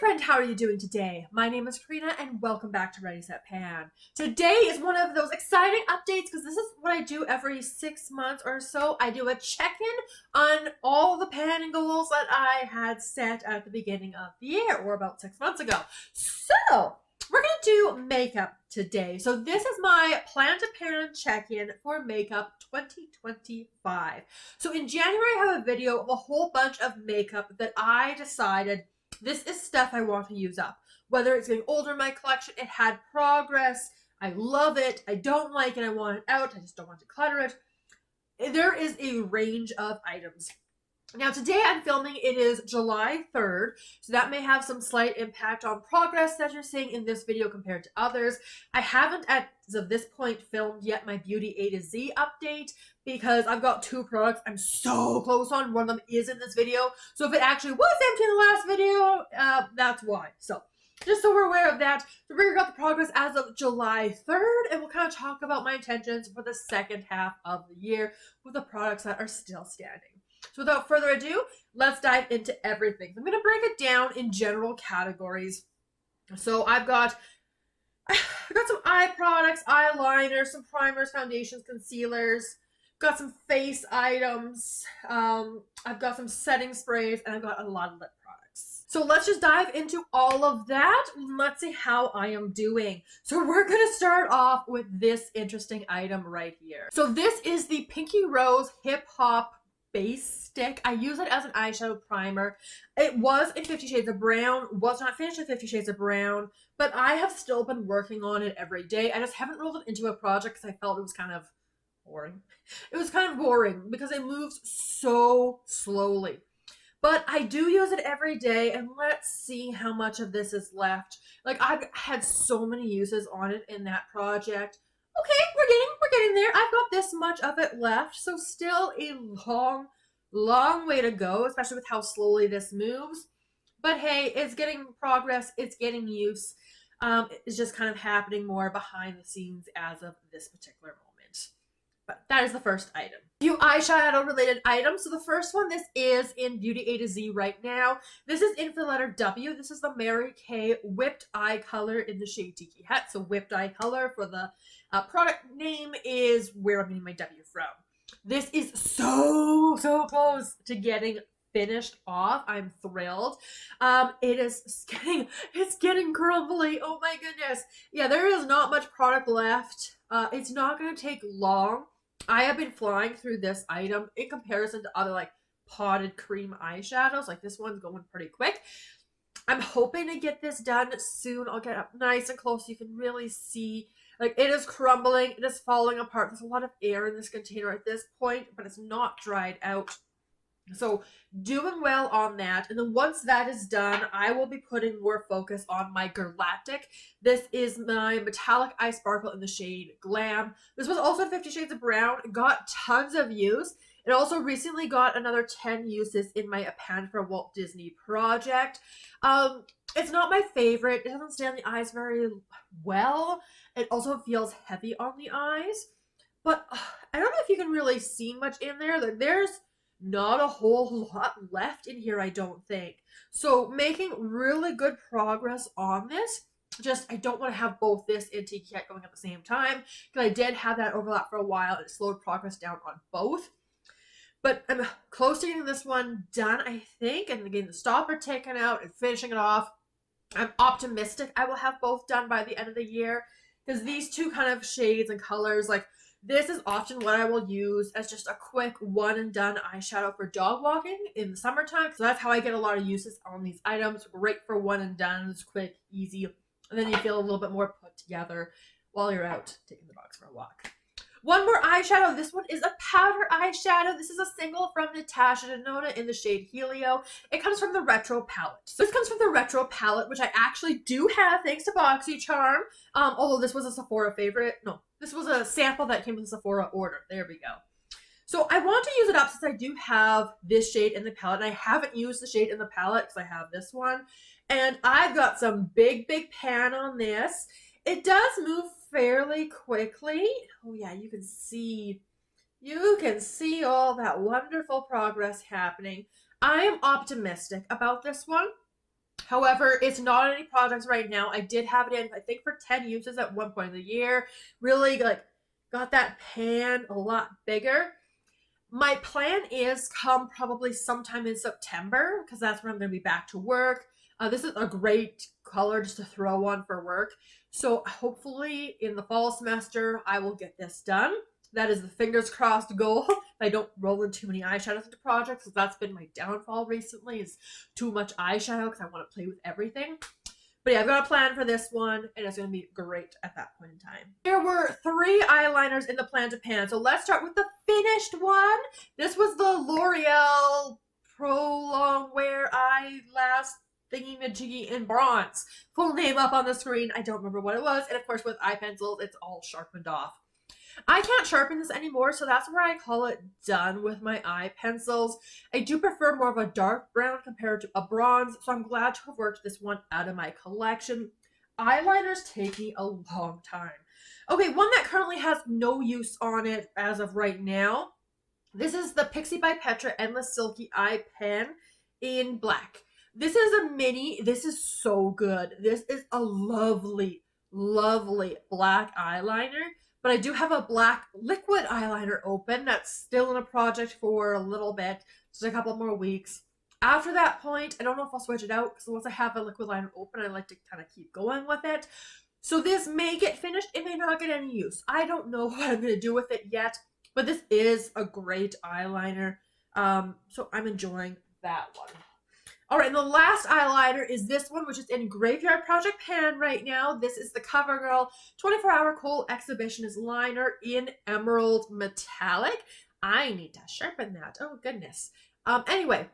friend, how are you doing today? My name is Karina and welcome back to Ready Set Pan. Today is one of those exciting updates because this is what I do every 6 months or so. I do a check-in on all the pan goals that I had set at the beginning of the year or about 6 months ago. So we're going to do makeup today. So this is my plan to pan check-in for makeup 2025. So in January I have a video of a whole bunch of makeup that I decided this is stuff I want to use up. Whether it's getting older in my collection, it had progress, I love it, I don't like it, I want it out, I just don't want to clutter it. There is a range of items. Now today I'm filming, it is July 3rd, so that may have some slight impact on progress that you're seeing in this video compared to others. I haven't as of this point filmed yet my Beauty A to Z update because I've got 2 products I'm so close on. One of them is in this video, so if it actually was empty in the last video, that's why. So just so we're aware of that, so we're got the progress as of July 3rd, and we'll kind of talk about my intentions for the second half of the year with the products that are still standing. So without further ado, let's dive into everything. I'm going to break it down in general categories. So I've got some eye products, eyeliner, some primers, foundations, concealers. Got some face items. I've got some setting sprays, and I've got a lot of lip products. So let's just dive into all of that. Let's see how I am doing. So we're going to start off with this interesting item right here. So this is the Pinky Rose Hip Hop Base Stick. I use it as an eyeshadow primer. It was in 50 Shades of Brown, was not finished in 50 Shades of Brown, but I have still been working on it every day. I just haven't rolled it into a project because I felt it was kind of boring. It was kind of boring because it moves so slowly. But I do use it every day, and let's see how much of this is left. Like, I've had so many uses on it in that project. Okay, we're getting there. I've got this much of it left, so still a long way to go, especially with how slowly this moves. But hey, it's getting progress, it's getting use. It's just kind of happening more behind the scenes as of this particular moment. But that is the first item. A few eyeshadow related items. So the first one, this is in Beauty A to Z right now. This is in the letter W. This is the Mary Kay Whipped Eye Color in the shade Tiki. So Whipped Eye Color for the product name is where I'm getting my W from. This is so close to getting finished off. I'm thrilled. It's getting crumbly. Oh my goodness. Yeah, there is not much product left. It's not going to take long. I have been flying through this item in comparison to other like potted cream eyeshadows. Like this one's going pretty quick. I'm hoping to get this done soon. I'll get up nice and close so you can really see. Like, it is crumbling. It is falling apart. There's a lot of air in this container at this point, but it's not dried out. So doing well on that. And then once that is done, I will be putting more focus on my Girlactik. This is my metallic eye sparkle in the shade Glam. This was also in 50 Shades of Brown. It got tons of use. It also recently got another 10 uses in my A Pan for Walt Disney project. It's not my favorite. It doesn't stay on the eyes very well. It also feels heavy on the eyes. But I don't know if you can really see much in there. There's not a whole lot left in here, I don't think. So making really good progress on this. Just, I don't want to have both this and Tiki going at the same time, because I did have that overlap for a while and it slowed progress down on both. But I'm close to getting this one done, I think, and getting the stopper taken out and finishing it off. I'm optimistic I will have both done by the end of the year, because these two kind of shades and colors, like, this is often what I will use as just a quick one and done eyeshadow for dog walking in the summertime. So that's how I get a lot of uses on these items. Great for one and done. It's quick, easy. And then you feel a little bit more put together while you're out taking the dogs for a walk. One more eyeshadow. This one is a powder eyeshadow. This is a single from Natasha Denona in the shade Helio. It comes from the Retro palette. So this comes from the Retro palette, which I actually do have thanks to BoxyCharm. Although this was a Sephora favorite. No, this was a sample that came with a Sephora order. There we go. So I want to use it up since I do have this shade in the palette. And I haven't used the shade in the palette because I have this one. And I've got some big pan on this. It does move fairly quickly. Oh yeah, you can see all that wonderful progress happening. I am optimistic about this one. However, it's not on any products right now. I did have it in, I think, for 10 uses at one point of the year. Really, like, got that pan a lot bigger. My plan is come probably sometime in September, because that's when I'm going to be back to work. This is a great color just to throw on for work. So hopefully in the fall semester, I will get this done. That is the fingers crossed goal. I don't roll in too many eyeshadows into projects, because that's been my downfall recently, is too much eyeshadow because I want to play with everything. But yeah, I've got a plan for this one, and it's going to be great at that point in time. There were 3 eyeliners in the plan to pan. So let's start with the finished one. This was the L'Oreal Pro Longwear Eyelash thingy-majiggy in bronze. Full name up on the screen. I don't remember what it was. And of course, with eye pencils, it's all sharpened off. I can't sharpen this anymore, so that's where I call it done with my eye pencils. I do prefer more of a dark brown compared to a bronze, so I'm glad to have worked this one out of my collection. Eyeliners take me a long time. Okay, one that currently has no use on it as of right now. This is the Pixi by Petra Endless Silky Eye Pen in black. This is a mini. This is so good. This is a lovely, lovely black eyeliner. But I do have a black liquid eyeliner open that's still in a project for a little bit, just a couple more weeks. After that point, I don't know if I'll switch it out, because once I have a liquid liner open, I like to kind of keep going with it. So this may get finished. It may not get any use. I don't know what I'm going to do with it yet, but this is a great eyeliner. So I'm enjoying that one. All right, and the last eyeliner is this one, which is in Graveyard Project Pan right now. This is the CoverGirl 24-Hour Kohl Exhibitionist Liner in Emerald Metallic. I need to sharpen that. Oh, goodness. Anyway,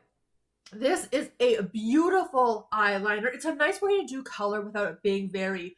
this is a beautiful eyeliner. It's a nice way to do color without it being very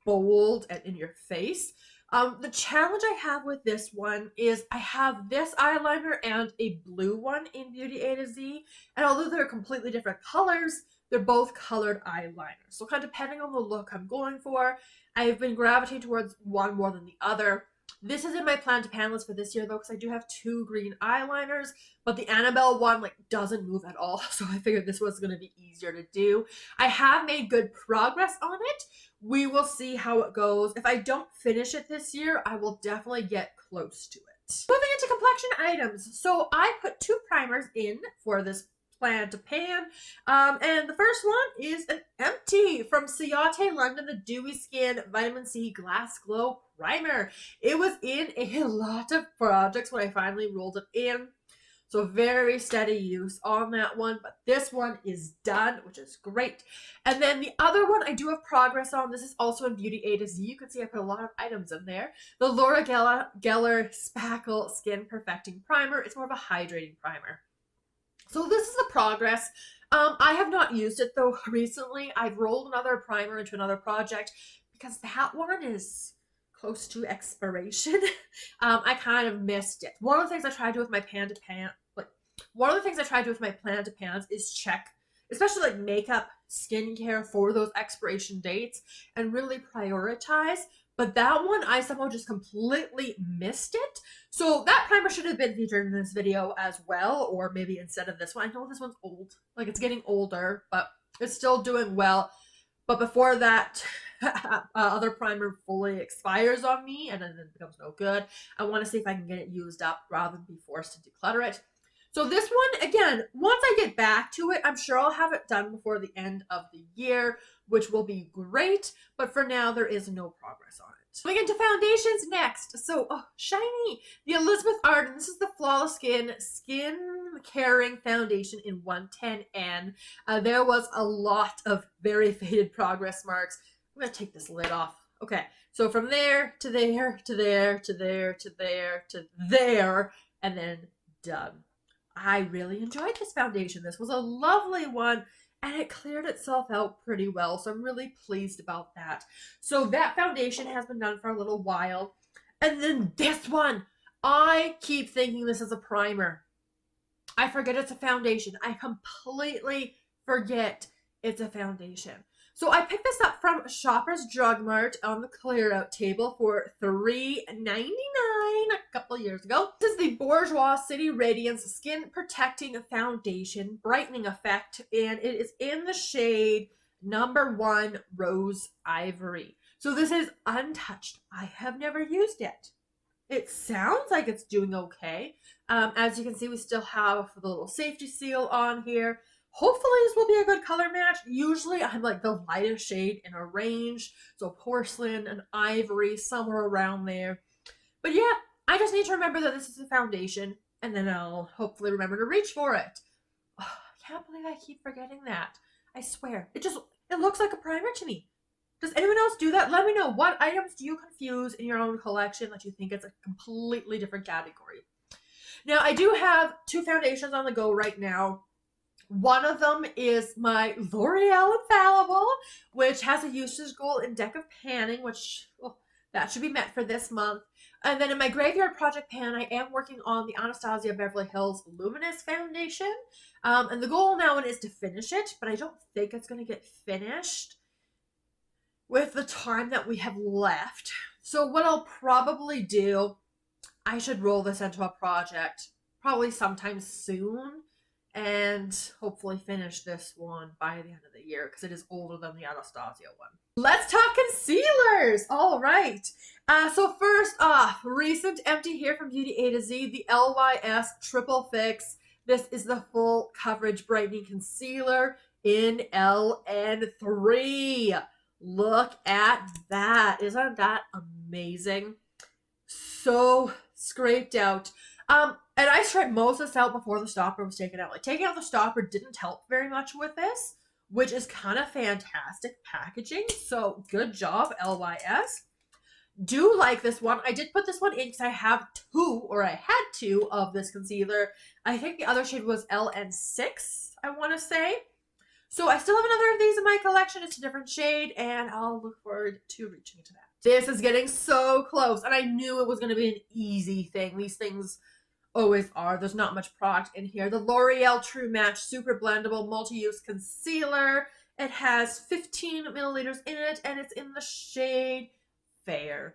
bold and in your face. The challenge I have with this one is I have this eyeliner and a blue one in Beauty A to Z. And although they're completely different colors, they're both colored eyeliners. So kind of depending on the look I'm going for, I've been gravitating towards one more than the other. This is in my plan to pan list for this year though, because I do have 2 green eyeliners, but the Annabelle one doesn't move at all. So I figured this was going to be easier to do. I have made good progress on it. We will see how it goes. If I don't finish it this year, I will definitely get close to it. Moving into complexion items. So I put 2 primers in for this plan to pan. And the first one is an empty from Ciate London, the Dewy Skin Vitamin C Glass Glow Primer. It was in a lot of projects when I finally rolled it in. So very steady use on that one, but this one is done, which is great. And then the other one I do have progress on. This is also in Beauty A to Z. You can see I put a lot of items in there. The Laura Geller Spackle Skin Perfecting Primer. It's more of a hydrating primer. So this is the progress. I have not used it though recently. I've rolled another primer into another project because that one is close to expiration. I kind of missed it. One of the things I try to do with my plan to pans is check, especially makeup, skincare for those expiration dates and really prioritize. But that one, I somehow just completely missed it. So that primer should have been featured in this video as well, or maybe instead of this one. I know this one's old, it's getting older, but it's still doing well. But before that other primer fully expires on me and then it becomes no good, I want to see if I can get it used up rather than be forced to declutter it. So this one, again, once I get back to it, I'm sure I'll have it done before the end of the year, which will be great. But for now, there is no progress on it. Moving into foundations next. So, shiny. The Elizabeth Arden. This is the Flawless Skin Caring Foundation in 110N. There was a lot of very faded progress marks. I'm going to take this lid off. Okay, so from there to there to there to there to there to there, and then done. I really enjoyed this foundation. This was a lovely one, and it cleared itself out pretty well, so I'm really pleased about that. So that foundation has been done for a little while. And then this one, I keep thinking this is a primer. I forget it's a foundation. I completely forget it's a foundation. So I picked this up from Shoppers Drug Mart on the clear out table for $3.99 a couple years ago. This is the Bourjois City Radiance Skin Protecting Foundation Brightening Effect, and it is in the shade number 1 Rose Ivory. So this is untouched. I have never used it. It sounds like it's doing okay. As you can see, we still have the little safety seal on here. Hopefully this will be a good color match. Usually I'm like the lightest shade in a range. So porcelain and ivory, somewhere around there. But yeah, I just need to remember that this is a foundation, and then I'll hopefully remember to reach for it. Oh, I can't believe I keep forgetting that. I swear. It looks like a primer to me. Does anyone else do that? Let me know. What items do you confuse in your own collection that you think it's a completely different category? Now, I do have 2 foundations on the go right now. One of them is my L'Oreal Infallible, which has a usage goal in Deck of Panning, which, well, that should be met for this month. And then in my Graveyard Project pan, I am working on the Anastasia Beverly Hills Luminous Foundation. And the goal now is to finish it, but I don't think it's going to get finished with the time that we have left. So what I'll probably do, I should roll this into a project probably sometime soon, and hopefully finish this one by the end of the year because it is older than the Anastasia one. Let's talk concealers. All right. So first off, recent empty here from Beauty A to Z, the LYS Triple Fix. This is the full coverage brightening concealer in LN3. Look at that. Isn't that amazing? So scraped out. And I tried most of this out before the stopper was taken out. Like, taking out the stopper didn't help very much with this, which is kind of fantastic packaging. So good job, LYS. Do like this one. I did put this one in because I have 2, or I had 2 of this concealer. I think the other shade was LN6, I want to say. So I still have another of these in my collection. It's a different shade, and I'll look forward to reaching to that. This is getting so close, and I knew it was going to be an easy thing. These things always are. There's not much product in here. The L'Oreal True Match Super-Blendable Multi-Use Concealer. It has 15 milliliters in it, and it's in the shade Fair.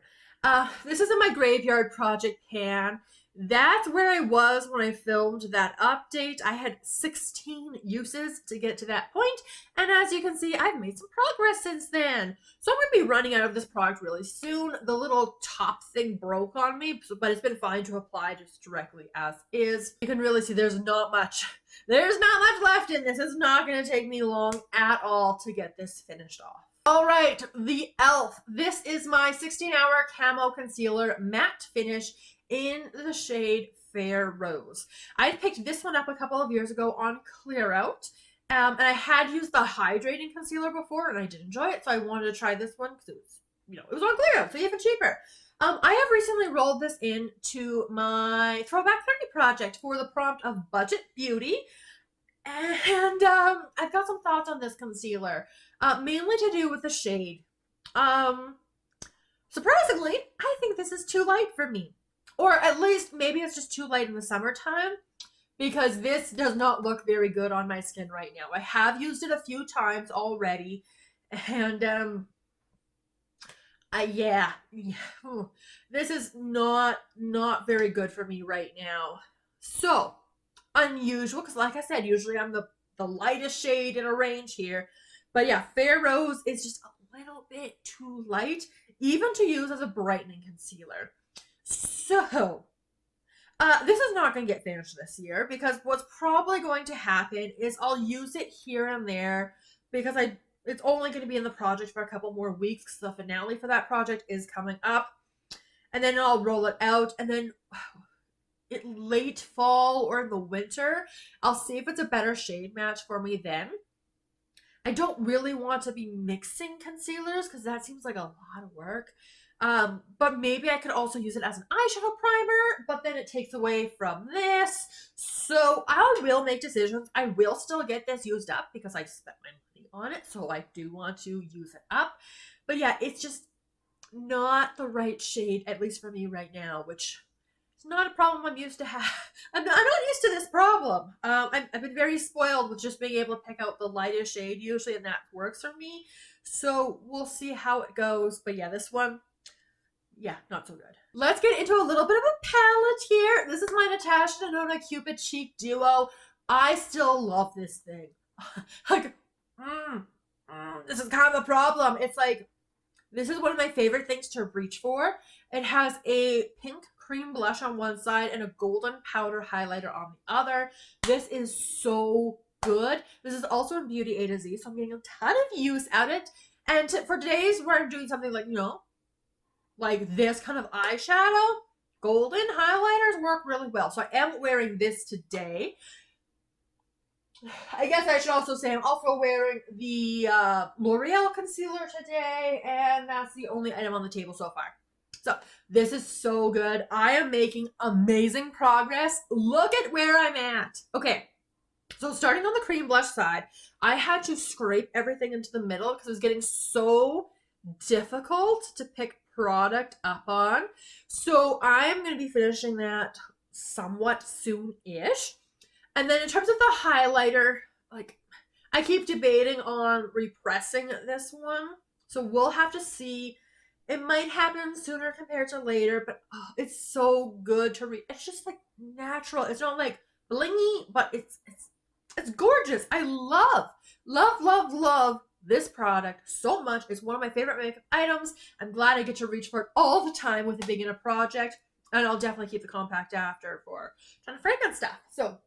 This is in my Graveyard Project pan. That's where I was when I filmed that update. I had 16 uses to get to that point, and as you can see, I've made some progress since then. So I'm going to be running out of this product really soon. The little top thing broke on me, but it's been fine to apply just directly as is. You can really see there's not much left in this. It's not going to take me long at all to get this finished off. All right, the e.l.f. This is my 16-hour camo concealer matte finish in the shade Fair Rose. I picked this one up a couple of years ago on Clear Out, and I had used the hydrating concealer before, and I did enjoy it, so I wanted to try this one because it was, it was on Clear Out, so even cheaper. I have recently rolled this into my Throwback 30 project for the prompt of budget beauty, and I've got some thoughts on this concealer, mainly to do with the shade. Surprisingly, I think this is too light for me. Or at least maybe it's just too light in the summertime, because this does not look very good on my skin right now. I have used it a few times already, and yeah, this is not very good for me right now. So unusual, because like I said, usually I'm the lightest shade in a range here, but yeah, Fair Rose is just a little bit too light, even to use as a brightening concealer. So, this is not going to get finished this year, because what's probably going to happen is I'll use it here and there, because it's only going to be in the project for a couple more weeks, because the finale for that project is coming up, and then I'll roll it out, and then late fall or in the winter, I'll see if it's a better shade match for me then. I don't really want to be mixing concealers, because that seems like a lot of work. But maybe I could also use it as an eyeshadow primer, but then it takes away from this. So I will make decisions. I will still get this used up because I spent my money on it, so I do want to use it up. But yeah, it's just not the right shade, at least for me right now, which It's not a problem I'm used to have. I'm not used to this problem. I've been very spoiled with just being able to pick out the lightest shade usually, and that works for me. So we'll see how it goes. But yeah, this one, yeah, not so good. Let's get into a little bit of a palette here. This is my Natasha Denona Cupid Cheek Duo. I still love this thing. Like, this is kind of a problem. It's like, this is one of my favorite things to reach for. It has a pink cream blush on one side and a golden powder highlighter on the other. This is so good. This is also in Beauty A to Z, so I'm getting a ton of use out of it. And for days where I'm doing something like, you know, like this kind of eyeshadow, golden highlighters work really well. So I am wearing this today. I guess I should also say I'm also wearing the L'Oreal concealer today, and that's the only item on the table so far. So this is so good. I am making amazing progress. Look at where I'm at. Okay, so starting on the cream blush side, I had to scrape everything into the middle because it was getting so difficult to pick product up on. So I'm going to be finishing that somewhat soon-ish. And then in terms of the highlighter, like, I keep debating on repressing this one. So we'll have to see. It might happen sooner compared to later, but it's so good to read. It's just like natural. It's not like blingy, but it's gorgeous. I love this product so much. It's one of my favorite makeup items. I'm glad I get to reach for it all the time with it being in a project. And I'll definitely keep the compact after for trying to fragrance stuff. So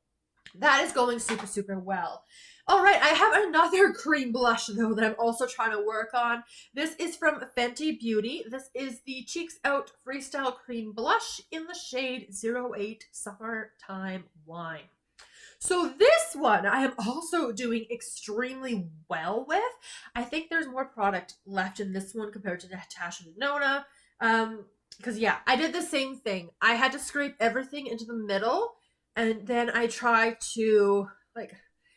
that is going super, super well. All right, I have another cream blush, though, that I'm also trying to work on. This is from Fenty Beauty. This is the Cheeks Out Freestyle Cream Blush in the shade 08 Summertime Wine. So this one I am also doing extremely well with. I think there's more product left in this one compared to Natasha Denona. Because, yeah, I did the same thing. I had to scrape everything into the middle. And then I try to, like,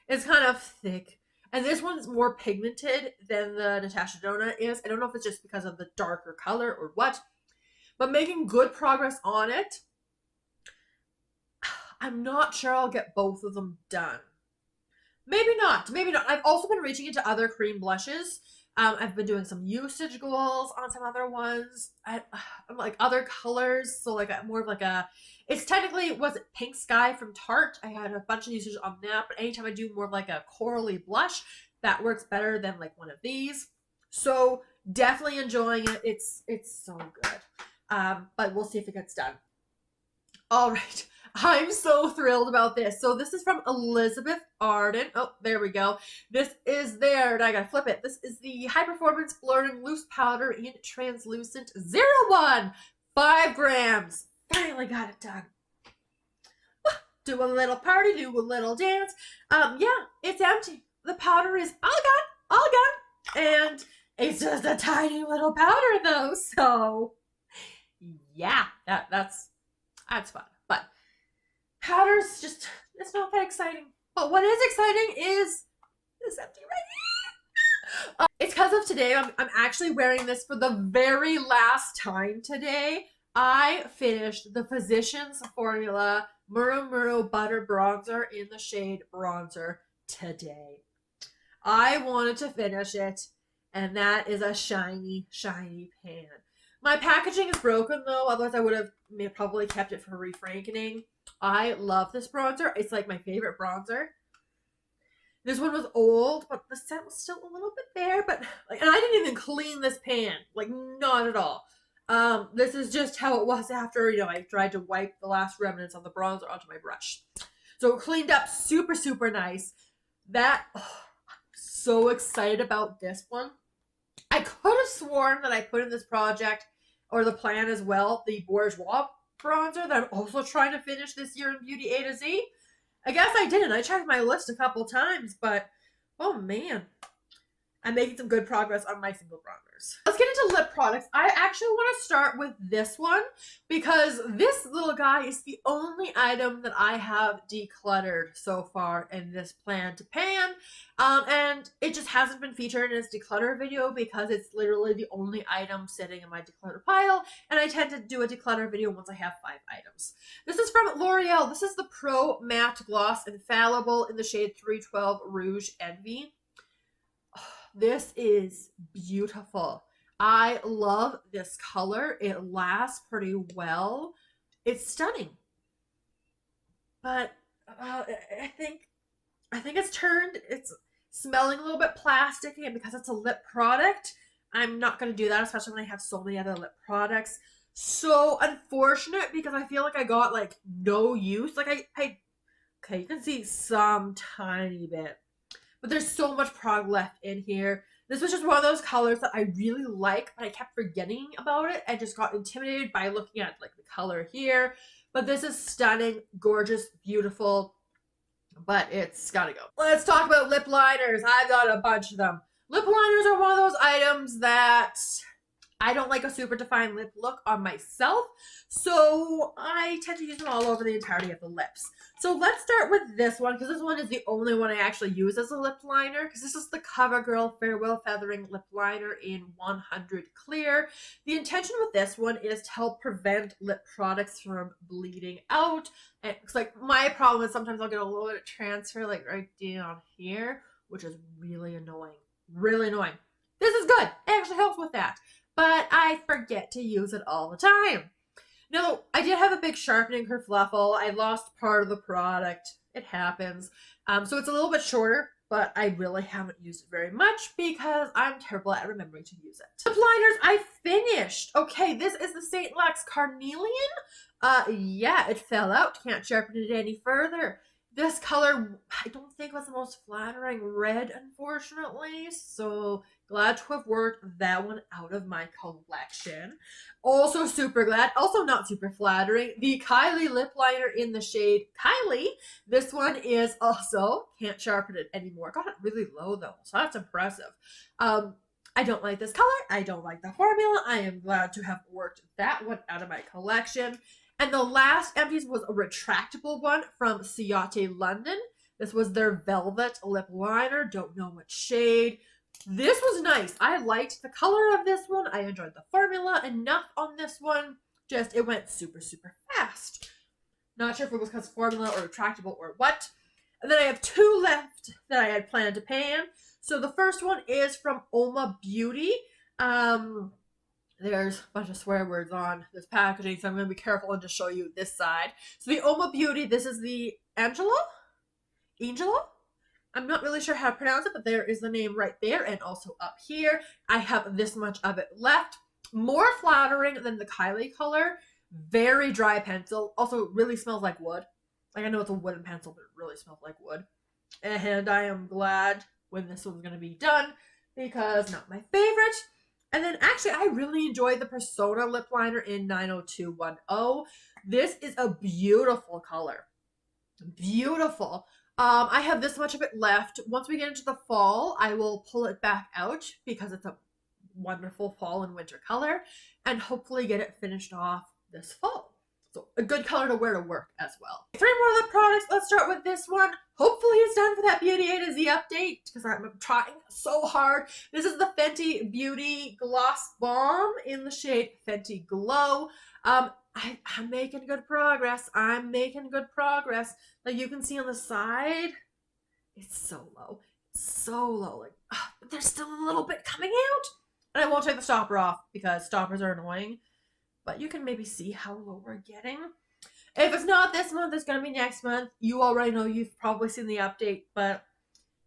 it's kind of thick. And this one's more pigmented than the Natasha Denona is. I don't know if it's just because of the darker color or what. But making good progress on it. I'm not sure I'll get both of them done. Maybe not. Maybe not. I've also been reaching into other cream blushes. I've been doing some usage goals on some other ones. I'm like other colors. So like more of like a, it's technically, was it Pink Sky from Tarte? I had a bunch of usage on that. But anytime I do more of like a corally blush, that works better than like one of these. So definitely enjoying it. It's so good. But we'll see if it gets done. All right. I'm so thrilled about this. So this is from Elizabeth Arden. Oh, there we go. This is there. I gotta flip it. This is the High Performance Blurring Loose Powder in Translucent 01. 5 grams. Finally got it done. Do a little party, do a little dance. Yeah, it's empty. The powder is all gone. And it's just a tiny little powder though. So yeah, that's fun. But powder's just, it's not that exciting. But what is exciting is this empty right here. It's because of today. I'm actually wearing this for the very last time today. I finished the Physicians Formula Muro Muro Butter Bronzer in the shade Bronzer today. I wanted to finish it, and that is a shiny, shiny pan. My packaging is broken though, otherwise I would have probably kept it for refrankening. I love this bronzer. It's like my favorite bronzer. This one was old, but the scent was still a little bit there. But like, and I didn't even clean this pan, like not at all. This is just how it was after, you know, I tried to wipe the last remnants of the bronzer onto my brush. So it cleaned up super, super nice. I'm so excited about this one. I could have sworn that I put in this project, or the plan as well, the Bourjois bronzer that I'm also trying to finish this year in Beauty A to Z. I guess I didn't. I checked my list a couple times, but oh man. I'm making some good progress on my single bronzers. Let's get into lip products. I actually want to start with this one because this little guy is the only item that I have decluttered so far in this plan to pan. And it just hasn't been featured in its declutter video because it's literally the only item sitting in my declutter pile. And I tend to do a declutter video once I have 5 items. This is from L'Oreal. This is the Pro Matte Gloss Infallible in the shade 312 Rouge Envy. This is beautiful. I love this color. It lasts pretty well. It's stunning. But I think it's smelling a little bit plasticky, and because it's a lip product, I'm not going to do that, especially when I have so many other lip products. So unfortunate because I feel like I got like no use. Like okay, you can see some tiny bit. But there's so much product left in here. This was just one of those colors that I really like, but I kept forgetting about it. I just got intimidated by looking at like the color here. But this is stunning, gorgeous, beautiful, but it's gotta go. Let's talk about lip liners. I've got a bunch of them. Lip liners are one of those items that I don't like a super defined lip look on myself, so I tend to use them all over the entirety of the lips. So let's start with this one, because this one is the only one I actually use as a lip liner, because this is the Covergirl Farewell Feathering Lip Liner in 100 Clear. The intention with this one is to help prevent lip products from bleeding out. And it's like my problem is sometimes I'll get a little bit of transfer like right down here, which is really annoying. Really annoying. This is good. It actually helps with that. But I forget to use it all the time. Now, I did have a big sharpening kerfluffle. I lost part of the product. It happens. So it's a little bit shorter, but I really haven't used it very much because I'm terrible at remembering to use it. Lip liners, I finished. Okay, this is the St. Lux Carnelian. Yeah, it fell out. Can't sharpen it any further. This color, I don't think was the most flattering red, unfortunately. So glad to have worked that one out of my collection. Also super glad, also not super flattering, the Kylie lip liner in the shade Kylie. This one is also, can't sharpen it anymore. Got it really low though, so that's impressive. I don't like this color. I don't like the formula. I am glad to have worked that one out of my collection. And the last empties was a retractable one from Ciate London. This was their Velvet Lip Liner. Don't know what shade. This was nice. I liked the color of this one. I enjoyed the formula enough on this one. Just, it went super, super fast. Not sure if it was because formula or retractable or what. And then I have 2 left that I had planned to pan. So the first one is from Oma Beauty. There's a bunch of swear words on this packaging, so I'm going to be careful and just show you this side. So the Oma Beauty, this is the Angelo? I'm not really sure how to pronounce it, but there is the name right there, and also up here. I have this much of it left. More flattering than the Kylie color. Very dry pencil. Also really smells like wood. Like, I know it's a wooden pencil, but it really smells like wood. And I am glad when this one's going to be done, because not my favorite. And then actually, I really enjoyed the Persona lip liner in 90210. This is a beautiful color. Beautiful. I have this much of it left. Once we get into the fall, I will pull it back out because it's a wonderful fall and winter color, and hopefully get it finished off this fall. So a good color to wear to work as well. 3 more lip products. Let's start with this one. Hopefully it's done for that Beauty A to Z update because I'm trying so hard. This is the Fenty Beauty Gloss Balm in the shade Fenty Glow. I'm making good progress. I'm making good progress. Like you can see on the side, it's so low. It's so low. Like, but there's still a little bit coming out. And I won't take the stopper off because stoppers are annoying. But you can maybe see how low we're getting. If it's not this month, it's going to be next month. You already know, you've probably seen the update, but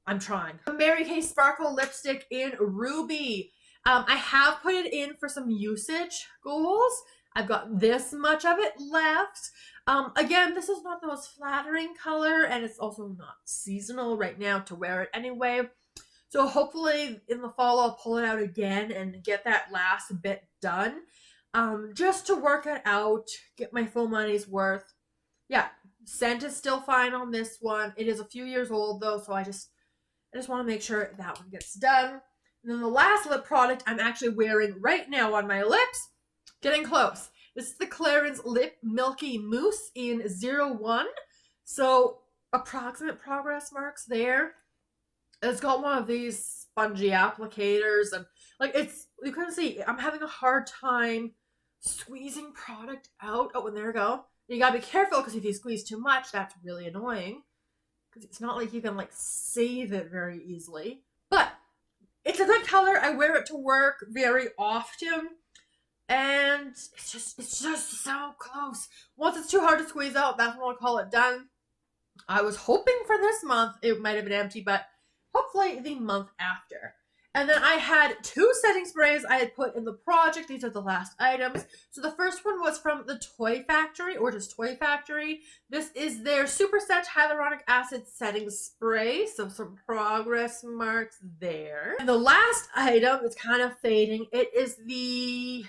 I'm trying. Mary Kay Sparkle Lipstick in Ruby. I have put it in for some usage goals. I've got this much of it left. Again, this is not the most flattering color, and it's also not seasonal right now to wear it anyway. So hopefully in the fall, I'll pull it out again and get that last bit done. Just to work it out, get my full money's worth. Yeah, scent is still fine on this one. It is a few years old though, so I just want to make sure that one gets done. And then the last lip product I'm actually wearing right now on my lips, getting close. This is the Clarins Lip Milky Mousse in 01. So approximate progress marks there. It's got one of these spongy applicators, and like it's, you can see I'm having a hard time squeezing product out. Oh, and there we go. You gotta be careful because if you squeeze too much, that's really annoying. Because it's not like you can like save it very easily. But it's a good color. I wear it to work very often. And it's just so close. Once it's too hard to squeeze out, that's when I'll call it done. I was hoping for this month it might have been empty, but hopefully the month after. And then I had 2 setting sprays I had put in the project. These are the last items. So the first one was from the Toy Factory, or just Toy Factory. This is their Super Set Hyaluronic Acid Setting Spray. So some progress marks there. And the last item is kind of fading. It is the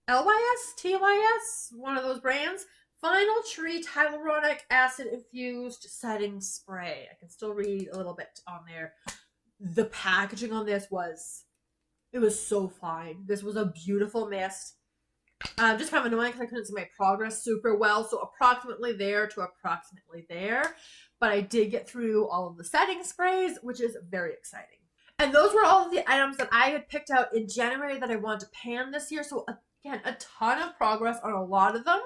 LYS, TYS, one of those brands. Final Treat Hyaluronic Acid Infused Setting Spray. I can still read a little bit on there. The packaging on this was, it was so fine. This was a beautiful mist. Just kind of annoying because I couldn't see my progress super well. So approximately there to approximately there. But I did get through all of the setting sprays, which is very exciting. And those were all of the items that I had picked out in January that I wanted to pan this year. So again, a ton of progress on a lot of them,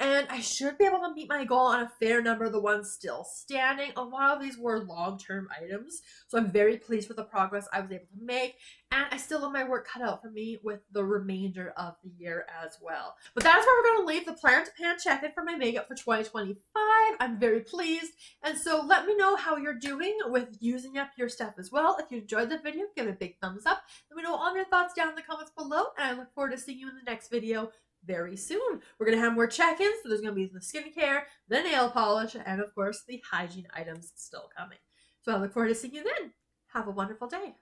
and I should be able to meet my goal on a fair number of the ones still standing. A lot of these were long-term items, so I'm very pleased with the progress I was able to make, and I still have my work cut out for me with the remainder of the year as well. But that's where we're going to leave the plan to pan check-in for my makeup for 2025. I'm very pleased, and so let me know how you're doing with using up your stuff as well. If you enjoyed the video, give it a big thumbs up. Let me know all your thoughts down in the comments below, and I look forward to seeing you in the next video very soon. We're going to have more check-ins, so there's going to be the skincare, the nail polish, and of course the hygiene items still coming. So I look forward to seeing you then. Have a wonderful day.